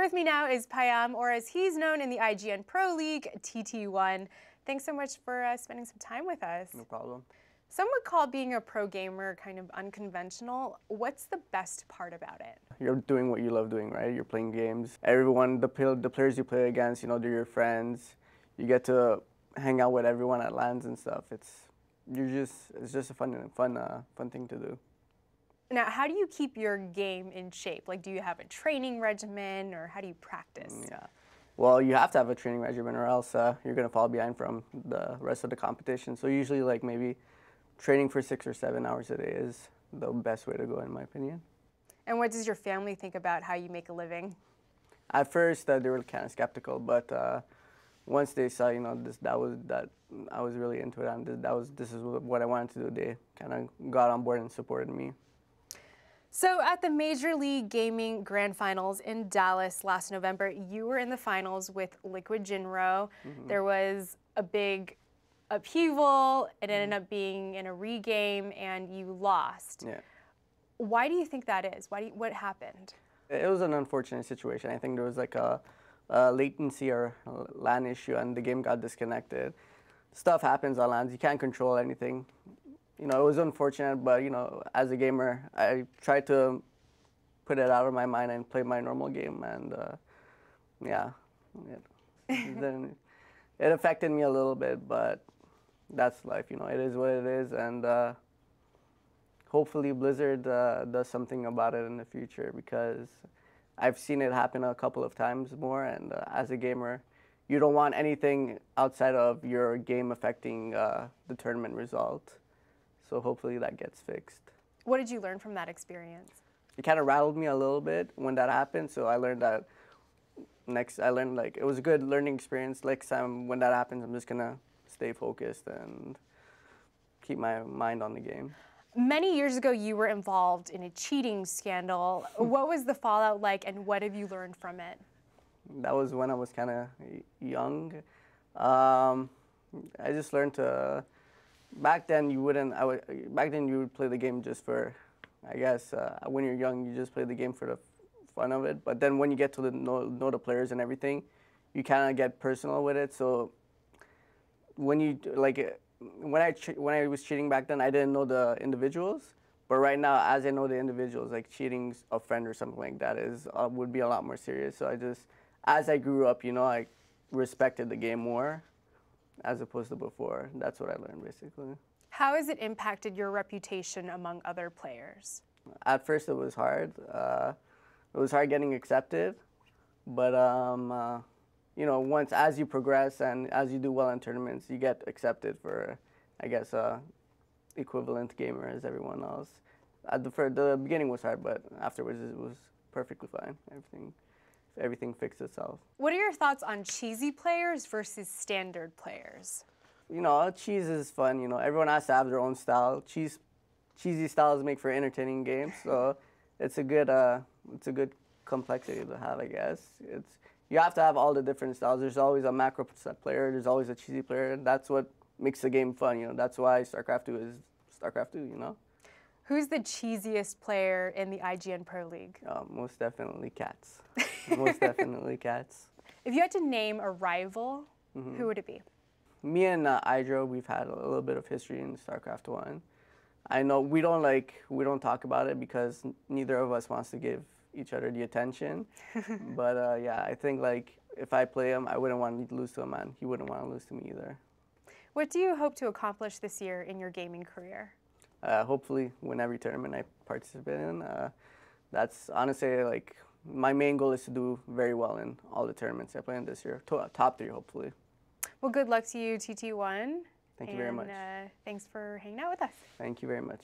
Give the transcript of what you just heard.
with me now is Payam, or as he's known in the IGN Pro League, TT1. Thanks so much for spending some time with us. No problem. Some would call being a pro gamer kind of unconventional. What's the best part about it? You're doing what you love doing, right? You're playing games. Everyone, the players you play against, they're your friends. You get to hang out with everyone at LANs and stuff. It's just a fun thing to do. Now, how do you keep your game in shape? Like, do you have a training regimen, or how do you practice? Yeah. Well, you have to have a training regimen, or else you're going to fall behind from the rest of the competition. So usually, like, maybe training for 6 or 7 hours a day is the best way to go, in my opinion. And what does your family think about how you make a living? At first, they were kind of skeptical, but once they saw, that I was really into it, and this is what I wanted to do, they kind of got on board and supported me. So at the Major League Gaming Grand Finals in Dallas last November, you were in the finals with Liquid Jinro. There was a big upheaval. It ended up being in a regame, and you lost. Yeah. Why do you think that is? What happened? It was an unfortunate situation. I think there was like a latency or LAN issue, and the game got disconnected. Stuff happens on LANs. You can't control anything. It was unfortunate, but as a gamer, I tried to put it out of my mind and play my normal game, and yeah, then it affected me a little bit, but that's life. It is what it is, and hopefully Blizzard does something about it in the future, because I've seen it happen a couple of times more, and as a gamer, you don't want anything outside of your game affecting the tournament result. So hopefully that gets fixed. What did you learn from that experience? It kind of rattled me a little bit when that happened. So I learned that like it was a good learning experience. Next time when that happens, I'm just gonna stay focused and keep my mind on the game. Many years ago, you were involved in a cheating scandal. What was the fallout like, and what have you learned from it? That was when I was kind of young. I just learned to. Back then you would play the game just for, I guess, when you're young, you just play the game for the fun of it. But then when you get to know the players and everything, you kind of get personal with it. So when you when I was cheating back then, I didn't know the individuals. But right now, as I know the individuals, like cheating a friend or something like that would be a lot more serious. So as I grew up, I respected the game more, as opposed to before. That's what I learned, basically. How has it impacted your reputation among other players? At first, it was hard. It was hard getting accepted, but as you progress and as you do well in tournaments, you get accepted for, I guess, equivalent gamer as everyone else. The beginning was hard, but afterwards it was perfectly fine. Everything fixed itself. What are your thoughts on cheesy players versus standard players? Cheese is fun. Everyone has to have their own style. Cheesy styles make for entertaining games, so it's a good complexity to have, I guess. You have to have all the different styles. There's always a macro player. There's always a cheesy player. That's what makes the game fun. That's why StarCraft II is StarCraft II. Who's the cheesiest player in the IGN Pro League? Most definitely Cats. Most definitely Cats. If you had to name a rival, who would it be? Me and Audrey, we've had a little bit of history in StarCraft I. I know we don't talk about it because neither of us wants to give each other the attention. But yeah, I think if I play him, I wouldn't want to lose to him, and he wouldn't want to lose to me either. What do you hope to accomplish this year in your gaming career? Hopefully win every tournament I participate in. That's honestly my main goal is to do very well in all the tournaments I play in this year. Top 3, hopefully. Well, good luck to you, TT1. Thank you very much. Thanks for hanging out with us. Thank you very much.